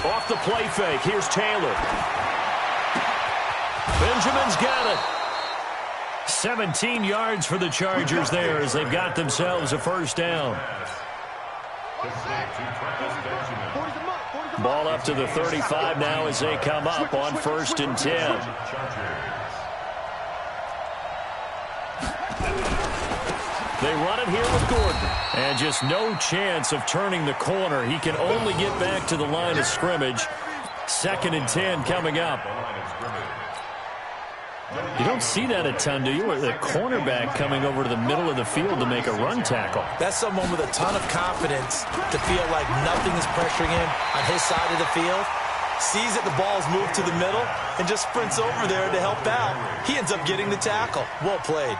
Off the play fake, here's Taylor. Benjamin's got it. 17 yards for the Chargers there as they've got themselves a first down. Ball up to the 35 now as they come up on 1st and 10. They run it here with Gordon. And just no chance of turning the corner. He can only get back to the line of scrimmage. 2nd and 10 coming up. You don't see that a ton, do you? Or the cornerback coming over to the middle of the field to make a run tackle. That's someone with a ton of confidence to feel like nothing is pressuring him on his side of the field. Sees that the ball's moved to the middle and just sprints over there to help out. He ends up getting the tackle. Well played.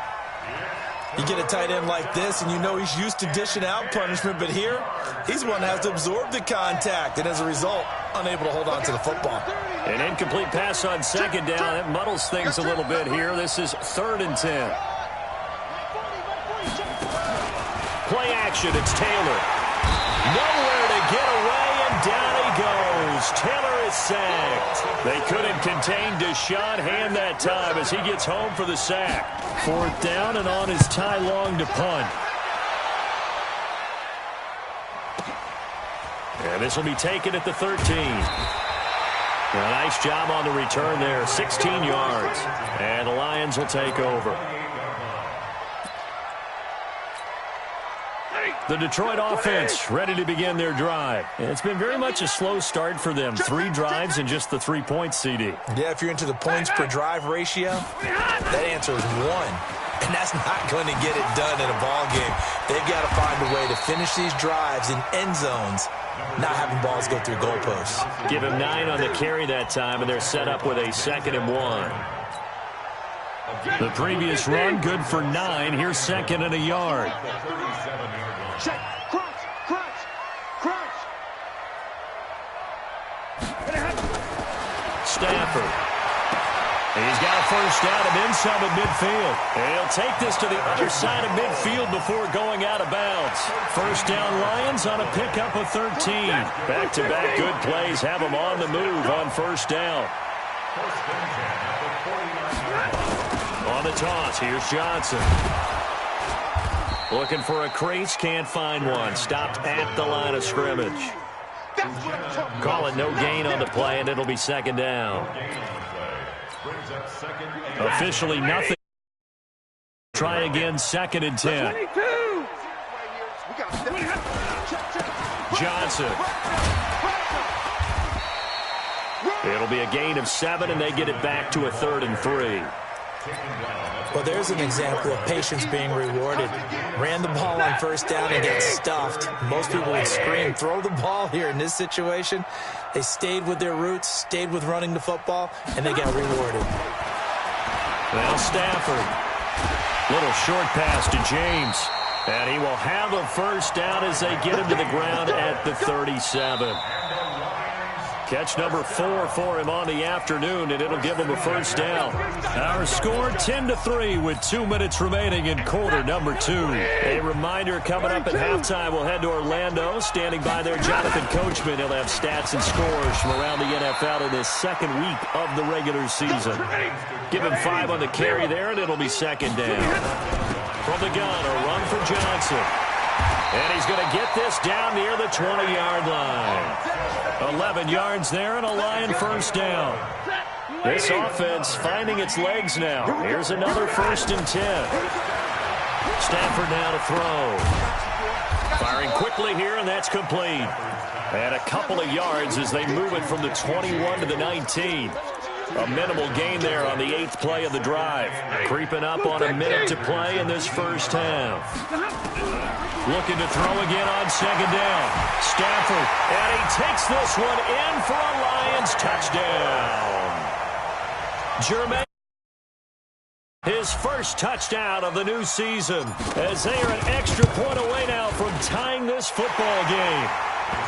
You get a tight end like this, and you know he's used to dishing out punishment, but here, he's one that has to absorb the contact, and as a result, unable to hold on to the football. An incomplete pass on 2nd down. It muddles things a little bit here. This is 3rd and 10. Play action, it's Taylor. Nowhere to get away, and down he goes. Taylor is sacked. They couldn't contain Deshaun Hand that time as he gets home for the sack. 4th down and on his Ty Long to punt. And this will be taken at the 13. A nice job on the return there. 16 yards. And the Lions will take over. The Detroit offense ready to begin their drive. It's been very much a slow start for them. 3 drives and just the 3 points, CD. Yeah, if you're into the points per drive ratio, that answer is 1. And that's not going to get it done in a ball game. They've got to find a way to finish these drives in end zones, not having balls go through goalposts. Give him 9 on the carry that time, and they're set up with a 2nd and 1. The previous run, good for 9. Here's 2nd and a yard. Check. Crunch. Stafford. He's got a first down and then some at midfield. And he'll take this to the other side of midfield before going out of bounds. First down Lions on a pickup of 13. Back-to-back good plays have them on the move on 1st down. On the toss, here's Johnson. Looking for a crease, can't find one. Stopped at the line of scrimmage. Call it no gain on the play, and it'll be 2nd down. Officially nothing. Try again, 2nd and 10. Johnson. It'll be a gain of 7, and they get it back to a 3rd and 3. Well, there's an example of patience being rewarded. Ran the ball on 1st down and got stuffed. Most people would scream, throw the ball here. In this situation, they stayed with their roots, stayed with running the football, and they got rewarded. Well, Stafford. Little short pass to James. And he will have a first down as they get him to the ground at the 37. Catch number 4 for him on the afternoon, and it'll give him a first down. Our score 10-3 with 2 minutes remaining in quarter number 2. A reminder coming up at halftime, we'll head to Orlando. Standing by there, Jonathan Coachman. He'll have stats and scores from around the NFL in this 2nd week of the regular season. Give him 5 on the carry there, and it'll be 2nd down. From the gun, a run for Johnson. And he's going to get this down near the 20-yard line. 11 yards there and a Lion first down. This offense finding its legs now. Here's another 1st and 10. Stafford now to throw. Firing quickly here, and that's complete. And a couple of yards as they move it from the 21 to the 19. A minimal gain there on the 8th play of the drive. Creeping up on a minute to play in this first half. Looking to throw again on 2nd down. Stafford, and he takes this one in for a Lions touchdown. Jermaine, his first touchdown of the new season, as they are an extra point away now from tying this football game.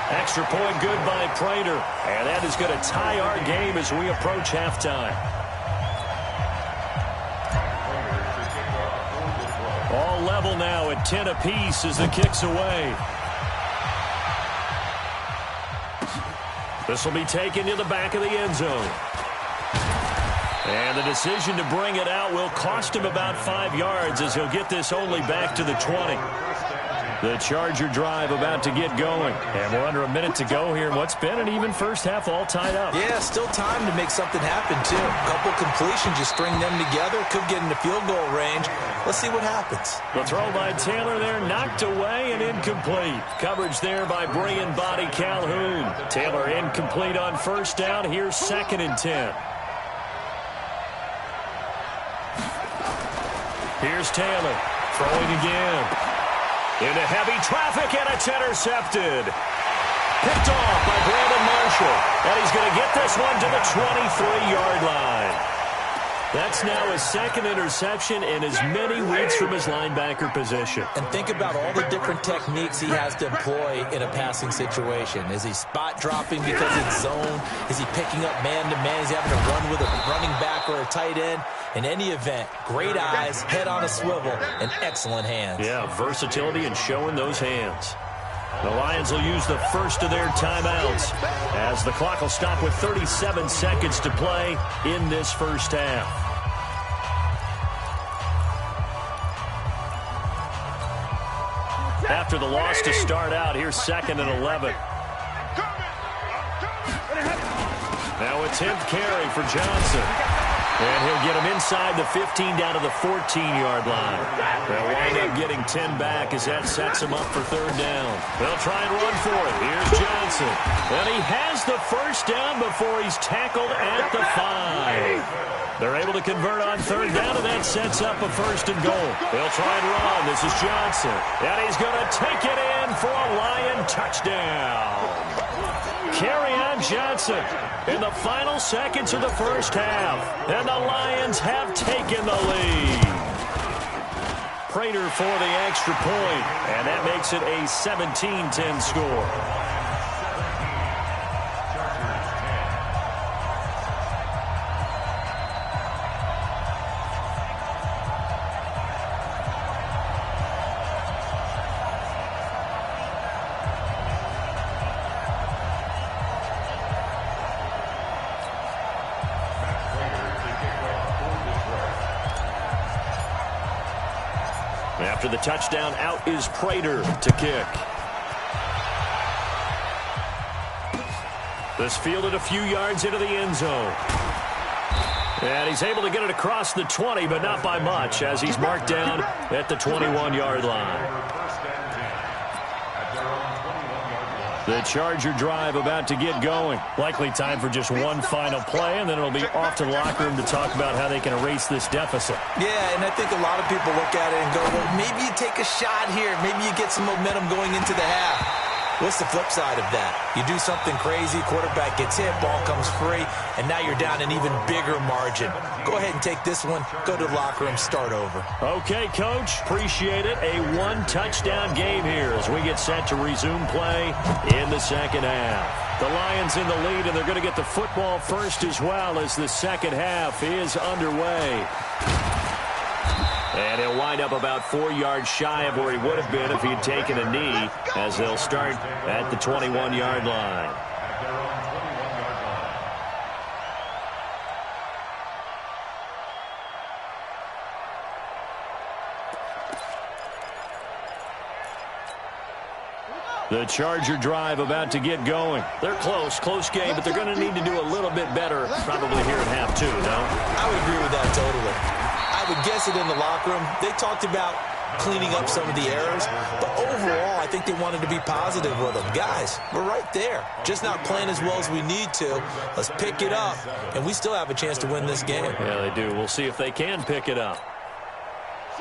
Extra point good by Prater, and that is going to tie our game as we approach halftime. All level now at 10 apiece as the kick's away. This will be taken to the back of the end zone. And the decision to bring it out will cost him about 5 yards as he'll get this only back to the 20. The Charger drive about to get going. And we're under a minute to go here in what's been an even first half all tied up. Yeah, still time to make something happen, too. A couple completions, you string them together, could get into field goal range. Let's see what happens. The throw by Taylor there, knocked away and incomplete. Coverage there by bringing body Calhoun. Taylor incomplete on first down. Here's 2nd and 10. Here's Taylor, throwing again. Into heavy traffic, and it's intercepted. Picked off by Brandon Marshall. And he's going to get this one to the 23-yard line. That's now his 2nd interception in as many weeks from his linebacker position. And think about all the different techniques he has to employ in a passing situation. Is he spot dropping because it's zone? Is he picking up man-to-man? Is he having to run with a running back or a tight end? In any event, great eyes, head on a swivel, and excellent hands. Yeah, versatility and showing those hands. The Lions will use the first of their timeouts as the clock will stop with 37 seconds to play in this first half. After the loss to start out, here's 2nd and 11. Now a 10th carry for Johnson. And he'll get him inside the 15 down to the 14-yard line. They'll wind up getting 10 back as that sets him up for 3rd down. They'll try and run for it. Here's Johnson. And he has the first down before he's tackled at the 5. They're able to convert on 3rd down, and that sets up a 1st and goal. They'll try and run. This is Johnson. And he's going to take it in for a Lion touchdown. Kerryon Johnson in the final seconds of the first half. And the Lions have taken the lead. Prater for the extra point. And that makes it a 17-10 score. After the touchdown, out is Prater to kick. This fielded a few yards into the end zone. And he's able to get it across the 20, but not by much, as he's marked down at the 21-yard line. The Charger drive about to get going. Likely time for just one final play, and then it'll be off to the locker room to talk about how they can erase this deficit. Yeah, and I think a lot of people look at it and go, well, maybe you take a shot here. Maybe you get some momentum going into the half. What's the flip side of that? You do something crazy, quarterback gets hit, ball comes free, and now you're down an even bigger margin. Go ahead and take this one, go to the locker room, start over. Okay, Coach, appreciate it. A one-touchdown game here as we get set to resume play in the second half. The Lions in the lead, and they're going to get the football first as well as the second half is underway. And he'll wind up about 4 yards shy of where he would have been if he'd taken a knee, as they'll start at the 21-yard line. The Charger drive about to get going. They're close game, but they're going to need to do a little bit better probably here at half 2, no? I would agree with that totally. I would guess it in the locker room. They talked about cleaning up some of the errors, but overall, I think they wanted to be positive with them. Guys, we're right there. Just not playing as well as we need to. Let's pick it up, and we still have a chance to win this game. Yeah, they do. We'll see if they can pick it up.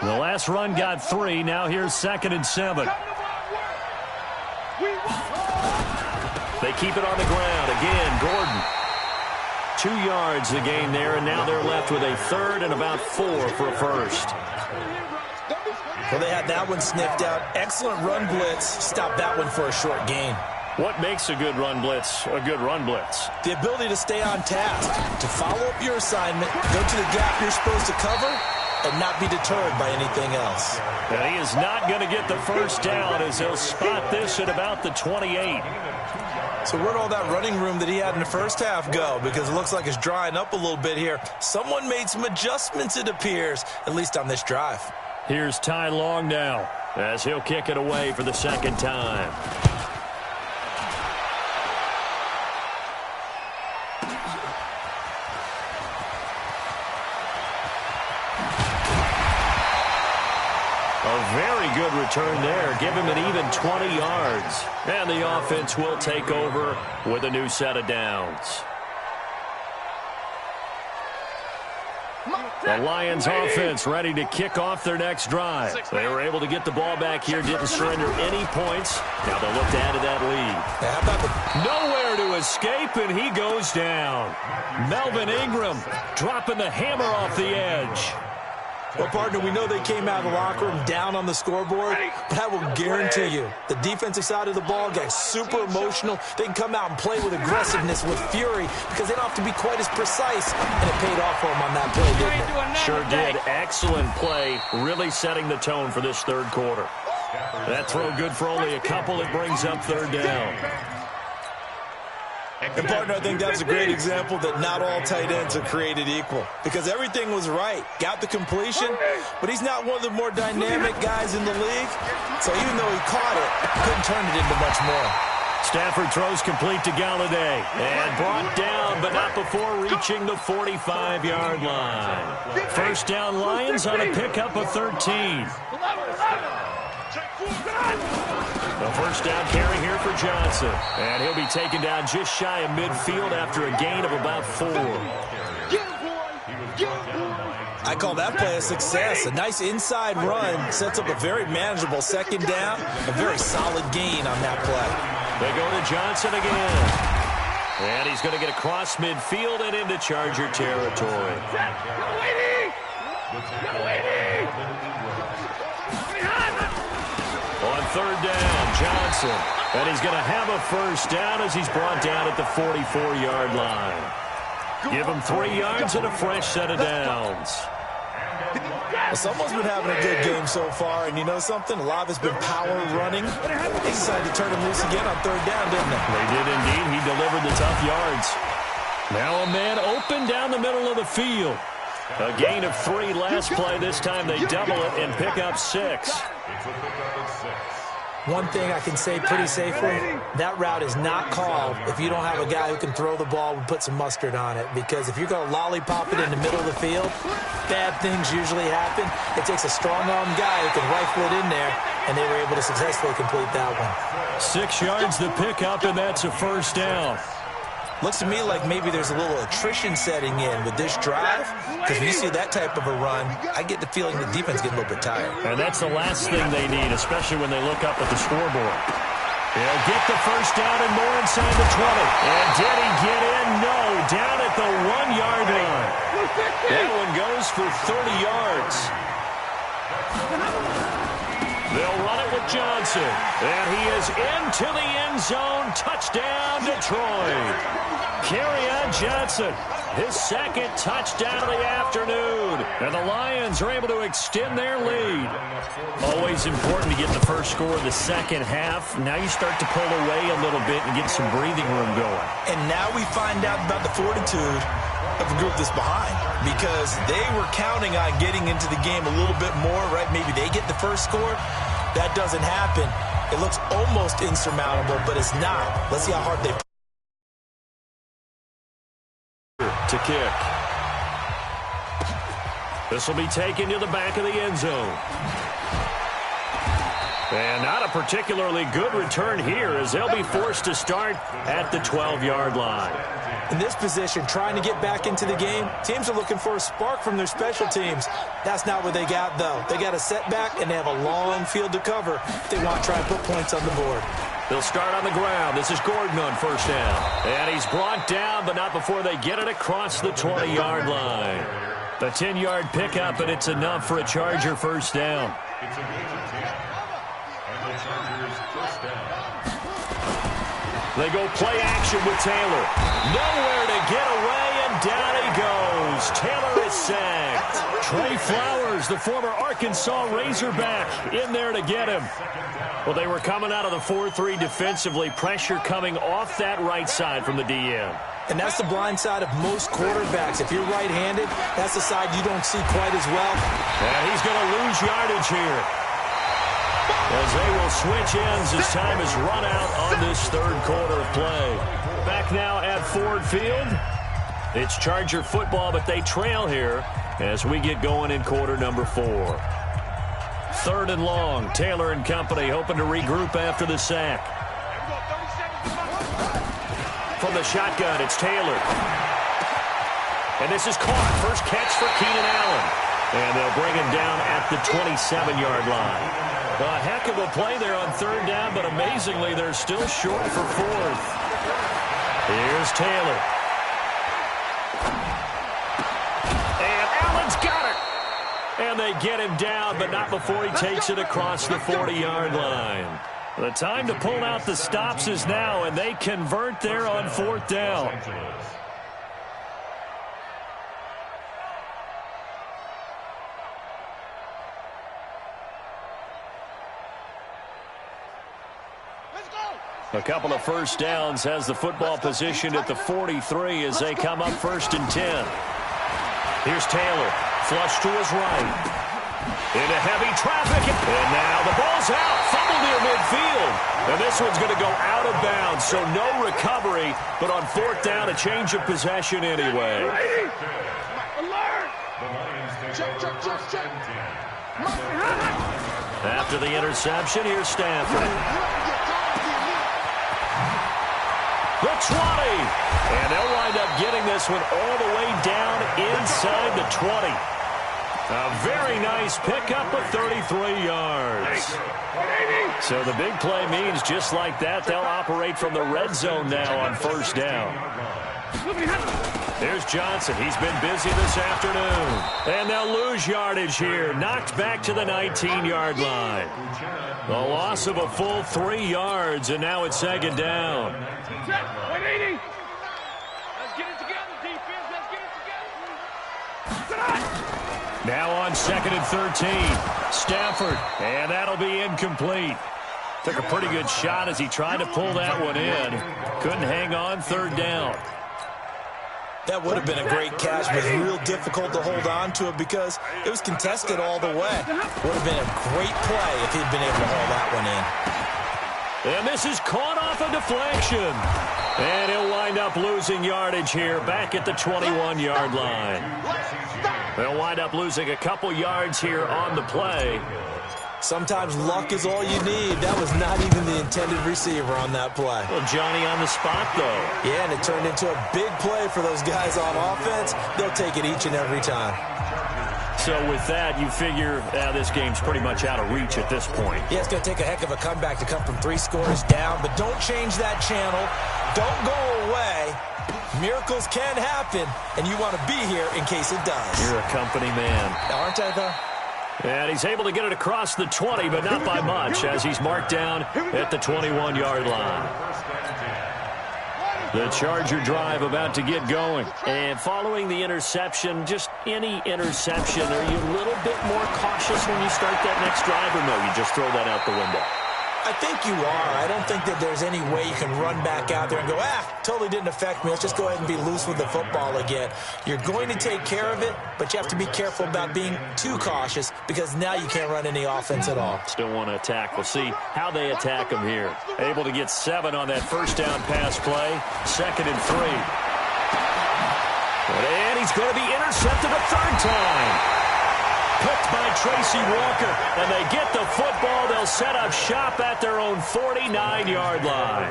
The last run got 3. Now here's 2nd and 7. They keep it on the ground. Again, Gordon. 2 yards the gain there, and now they're left with a 3rd and about 4 for a first. Well, they had that one sniffed out. Excellent run blitz. Stop that one for a short gain. What makes a good run blitz a good run blitz? The ability to stay on task, to follow up your assignment, go to the gap you're supposed to cover, and not be deterred by anything else. And he is not going to get the first down as he'll spot this at about the 28. So where'd all that running room that he had in the first half go? Because it looks like it's drying up a little bit here. Someone made some adjustments, it appears, at least on this drive. Here's Ty Long now as he'll kick it away for the second time. A very good return there. Give him an even 20 yards. And the offense will take over with a new set of downs. The Lions offense ready to kick off their next drive. They were able to get the ball back here, didn't surrender any points. Now they'll look to add to that lead. Nowhere to escape, and he goes down. Melvin Ingram dropping the hammer off the edge. Well, partner, we know they came out of the locker room down on the scoreboard, but I will guarantee you the defensive side of the ball got super emotional. They can come out and play with aggressiveness, with fury, because they don't have to be quite as precise, and it paid off for them on that play, didn't it? Sure did. Excellent play, really setting the tone for this third quarter. That throw good for only a couple. It brings up third down. And, partner, I think that's a great example that not all tight ends are created equal, because everything was right. Got the completion, but he's not one of the more dynamic guys in the league. So even though he caught it, couldn't turn it into much more. Stafford throws complete to Galladay and brought down, but not before reaching the 45-yard line. First down Lions on a pickup of 13. The first down carry here for Johnson. And he'll be taken down just shy of midfield after a gain of about 4. I call that play a success. A nice inside run sets up a very manageable second down. A very solid gain on that play. They go to Johnson again. And he's going to get across midfield and into Charger territory. On third down, Johnson. And he's going to have a first down as he's brought down at the 44-yard line. Give him 3 yards and a fresh set of downs. Well, someone's been having a good game so far, and you know something? A lot of it's been power running. They decided to turn him loose again on third down, didn't they? They did indeed. He delivered the tough yards. Now a man open down the middle of the field. A gain of 3 last play. This time they double it and pick up 6. One thing I can say pretty safely, that route is not called if you don't have a guy who can throw the ball and put some mustard on it. Because if you're going to lollipop it in the middle of the field, bad things usually happen. It takes a strong-armed guy who can rifle it in there, and they were able to successfully complete that one. 6 yards to pick up, and that's a first down. Looks to me like maybe there's a little attrition setting in with this drive, because when you see that type of a run, I get the feeling the defense getting a little bit tired. And that's the last thing they need, especially when they look up at the scoreboard. He'll get the first down and more inside the 20. And did he get in? No, down at the 1-yard line. That one goes for 30 yards. They'll run it with Johnson. And he is into the end zone. Touchdown, Detroit. Kerryon Johnson, his second touchdown of the afternoon. And the Lions are able to extend their lead. Always important to get the first score of the second half. Now you start to pull away a little bit and get some breathing room going. And now we find out about the fortitude of the group that's behind, because they were counting on getting into the game a little bit more, right? Maybe they get the first score. That doesn't happen. It looks almost insurmountable, but it's not. Let's see how hard they to kick. This will be taken to the back of the end zone. And not a particularly good return here, as they'll be forced to start at the 12-yard line. In this position, trying to get back into the game, teams are looking for a spark from their special teams. That's not what they got, though. They got a setback, and they have a long field to cover if they want to try and put points on the board. They'll start on the ground. This is Gordon on first down. And he's brought down, but not before they get it across the 20-yard line. The 10-yard pickup, and it's enough for a Charger first down. They go play action with Taylor. Nowhere to get away, and down he goes. Taylor is sacked. Trey Flowers, the former Arkansas Razorback, in there to get him. Well, they were coming out of the 4-3 defensively. Pressure coming off that right side from the DM. And that's the blind side of most quarterbacks. If you're right-handed, that's the side you don't see quite as well. And he's going to lose yardage here, as they will switch ends as time has run out on this third quarter of play. Back now at Ford Field. It's Charger football, but they trail here as we get going in quarter number 4. 3rd and long. Taylor and company hoping to regroup after the sack. From the shotgun, it's Taylor. And this is caught. First catch for Keenan Allen. And they'll bring him down at the 27-yard line. A heck of a play there on 3rd down, but amazingly, they're still short for 4th. Here's Taylor. And Allen's got it. And they get him down, but not before he takes it across the 40-yard line. The time to pull out the stops is now, and they convert there on 4th down. A couple of first downs has the football positioned at the 43 as they come up 1st and 10. Here's Taylor, flush to his right. Into heavy traffic, and now the ball's out, fumble near midfield. And this one's going to go out of bounds, so no recovery, but on 4th down, a change of possession anyway. After the interception, here's Stanford. The 20, and they'll wind up getting this one all the way down inside the 20. A very nice pickup of 33 yards. So the big play means just like that, they'll operate from the red zone now on 1st down. There's Johnson. He's been busy this afternoon. And they'll lose yardage here. Knocked back to the 19-yard line. The loss of a full 3 yards, and now it's 2nd down. Let's get it together, defense. Let's get it together. Now on 2nd and 13. Stafford, and that'll be incomplete. Took a pretty good shot as he tried to pull that one in. Couldn't hang on 3rd down. That would have been a great catch, but it's real difficult to hold on to it because it was contested all the way. Would have been a great play if he'd been able to haul that one in. And this is caught off a deflection. And he'll wind up losing yardage here back at the 21-yard line. They'll wind up losing a couple yards here on the play. Sometimes luck is all you need. That was not even the intended receiver on that play. Well, Johnny on the spot, though. Yeah, and it turned into a big play for those guys on offense. They'll take it each and every time. So with that, you figure this game's pretty much out of reach at this point. Yeah, it's going to take a heck of a comeback to come from 3 scores down, but don't change that channel. Don't go away. Miracles can happen, and you want to be here in case it does. You're a company man. Aren't I, though? And he's able to get it across the 20, but not by much, as he's marked down at the 21-yard line. The Charger drive about to get going. And following the interception, just any interception, are you a little bit more cautious when you start that next drive, or no, you just throw that out the window? I think you are. I don't think that there's any way you can run back out there and go, totally didn't affect me. Let's just go ahead and be loose with the football again. You're going to take care of it, but you have to be careful about being too cautious because now you can't run any offense at all. Still want to attack. We'll see how they attack him here. Able to get 7 on that 1st down pass play. 2nd and 3. And he's going to be intercepted a 3rd time. Picked by Tracy Walker, and they get the football. They'll set up shop at their own 49-yard line.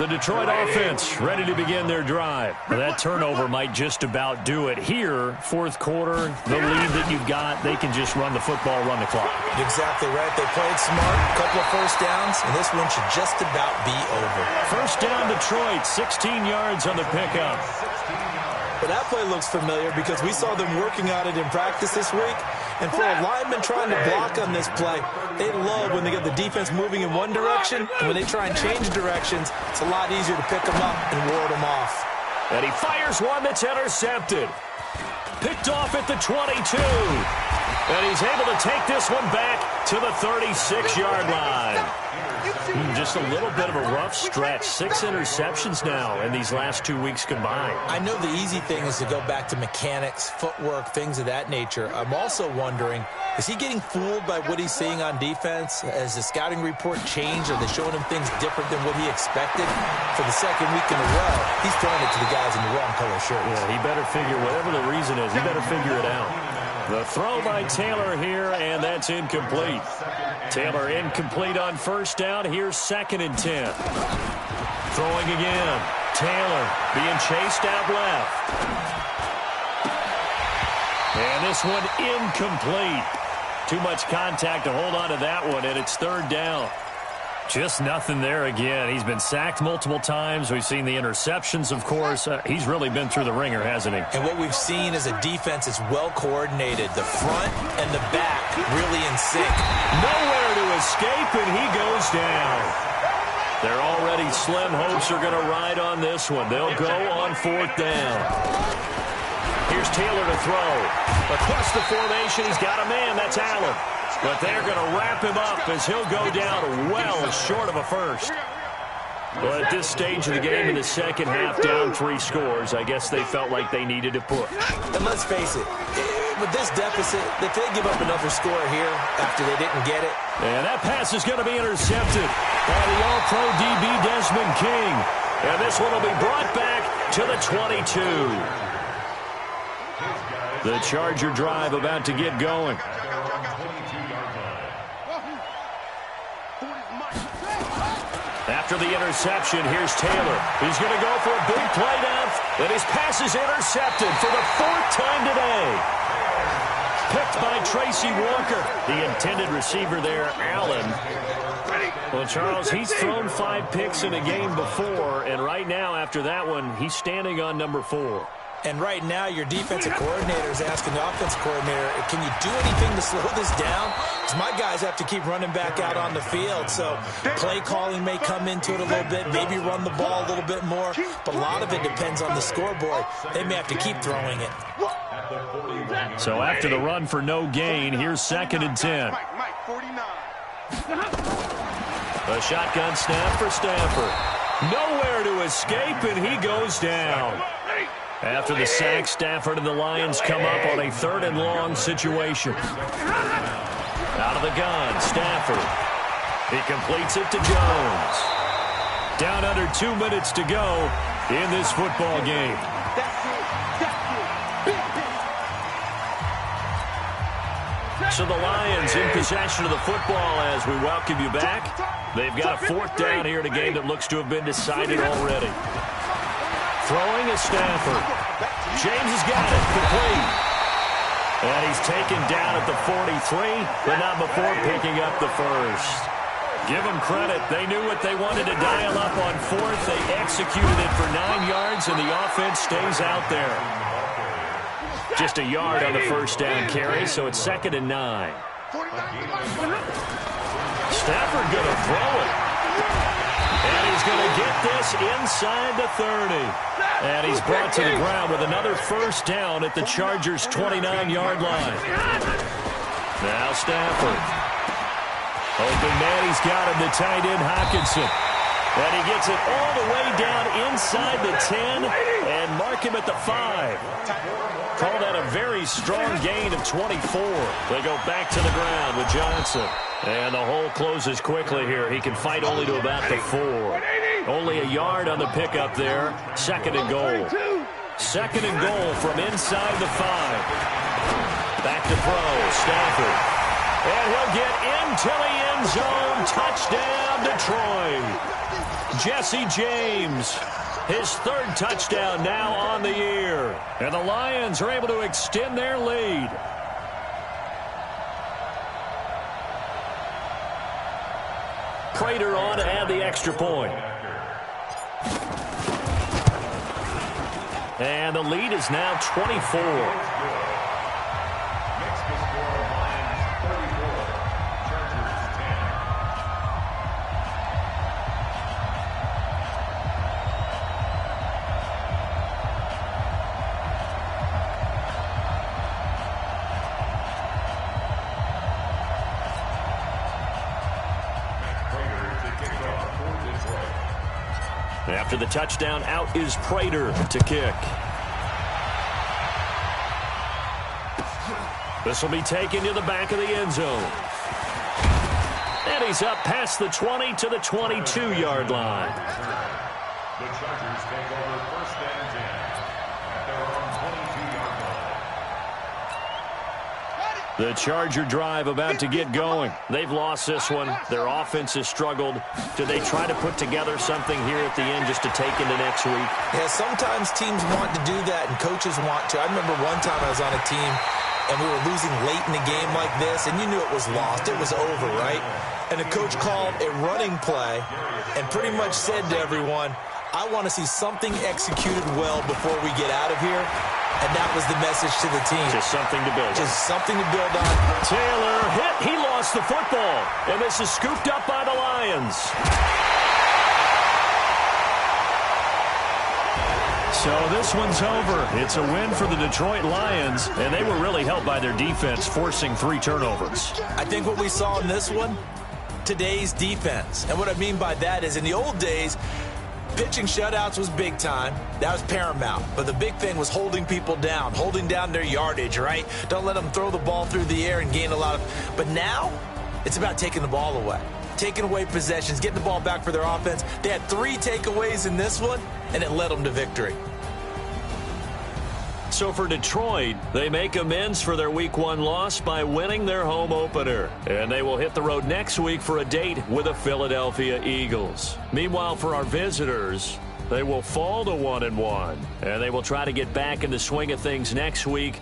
The Detroit offense ready to begin their drive. That turnover might just about do it. Here, 4th quarter, the lead that you've got, they can just run the football, run the clock. Exactly right. They played smart, a couple of 1st downs, and this one should just about be over. 1st down Detroit, 16 yards on the pickup. But that play looks familiar because we saw them working on it in practice this week. And for a lineman trying to block on this play, they love when they get the defense moving in one direction. And when they try and change directions, it's a lot easier to pick them up and ward them off. And he fires one that's intercepted. Picked off at the 22. And he's able to take this one back to the 36-yard line. Just a little bit of a rough stretch. 6 interceptions now in these last 2 weeks combined. I know the easy thing is to go back to mechanics, footwork, things of that nature. I'm also wondering, is he getting fooled by what he's seeing on defense? Has the scouting report changed? Are they showing him things different than what he expected? For the second week in a row, he's throwing it to the guys in the wrong color shirts. Yeah, he better figure, whatever the reason is, he better figure it out. The throw by Taylor here, and that's incomplete. Taylor incomplete on first down. Here's 2nd and 10. Throwing again. Taylor being chased out left. And this one incomplete. Too much contact to hold on to that one, and it's 3rd down. Just nothing there again. He's been sacked multiple times. We've seen the interceptions, of course. He's really been through the ringer, hasn't he? And what we've seen is a defense that's well coordinated. The front and the back really in sync. Nowhere to escape, and he goes down. Their already slim hopes are going to ride on this one. They'll go on 4th down. Here's Taylor to throw. Across the formation, he's got a man. That's Allen. But they're going to wrap him up as he'll go down well short of a first. Well, at this stage of the game in the second half, down 3 scores, I guess they felt like they needed to push. And let's face it, with this deficit, if they give up another score here after they didn't get it. And that pass is going to be intercepted by the All-Pro DB Desmond King. And this one will be brought back to the 22. The Charger drive about to get going. After the interception, here's Taylor. He's going to go for a big play down, and his pass is intercepted for the 4th time today. Picked by Tracy Walker, the intended receiver there, Allen. Well, Charles, he's thrown 5 picks in a game before, and right now, after that one, he's standing on number 4. And right now, your defensive coordinator is asking the offensive coordinator, can you do anything to slow this down? Because my guys have to keep running back out on the field. So play calling may come into it a little bit, maybe run the ball a little bit more. But a lot of it depends on the scoreboard. They may have to keep throwing it. So after the run for no gain, here's 2nd and 10. A shotgun snap for Stafford. Nowhere to escape, and he goes down. After the sack, Stafford and the Lions come up on a 3rd and long situation. Out of the gun, Stafford. He completes it to Jones. Down under 2 minutes to go in this football game. So the Lions in possession of the football as we welcome you back. They've got a 4th down here in a game that looks to have been decided already. Throwing is Stafford. James has got it. Complete. And he's taken down at the 43, but not before picking up the first. Give them credit. They knew what they wanted to dial up on 4th. They executed it for 9 yards, and the offense stays out there. Just a yard on the first down carry, so it's 2nd and 9. Stafford going to throw it. And he's going to get this inside the 30. And he's brought to the ground with another first down at the Chargers' 29-yard line. Now Stafford. Open man, he's got him, the tight end Hockenson. And he gets it all the way down inside the 10 and mark him at the 5. Call that a very strong gain of 24. They go back to the ground with Johnson. And the hole closes quickly here. He can fight only to about the 4. Only a yard on the pickup there. 2nd and goal. 2nd and goal from inside the 5. Back to throw. Stafford. And he'll get into the end zone. Touchdown, Detroit. Jesse James. His 3rd touchdown now on the year. And the Lions are able to extend their lead. Prater on to add the extra point. And the lead is now 24. After the touchdown, out is Prater to kick. This will be taken to the back of the end zone. And he's up past the 20 to the 22-yard line. The Chargers take over first and 10 at their own 22-yard line. The Charger drive about to get going. They've lost this one. Their offense has struggled. Do they try to put together something here at the end just to take into next week? Yeah, sometimes teams want to do that and coaches want to. I remember one time I was on a team and we were losing late in a game like this, and you knew it was lost. It was over, right? And the coach called a running play and pretty much said to everyone, I want to see something executed well before we get out of here. And that was the message to the team. Just something to build on. Just something to build on. Taylor hit. He lost the football. And this is scooped up by the Lions. So this one's over. It's a win for the Detroit Lions, and they were really helped by their defense, forcing 3 turnovers. I think what we saw in this one, today's defense. And what I mean by that is in the old days, pitching shutouts was big time. That was paramount. But the big thing was holding people down, holding down their yardage, right? Don't let them throw the ball through the air and gain a lot of... But now, it's about taking the ball away. Taking away possessions, getting the ball back for their offense. They had 3 takeaways in this one, and it led them to victory. So for Detroit, they make amends for their Week 1 loss by winning their home opener. And they will hit the road next week for a date with the Philadelphia Eagles. Meanwhile, for our visitors, they will fall to 1-1. And they will try to get back in the swing of things next week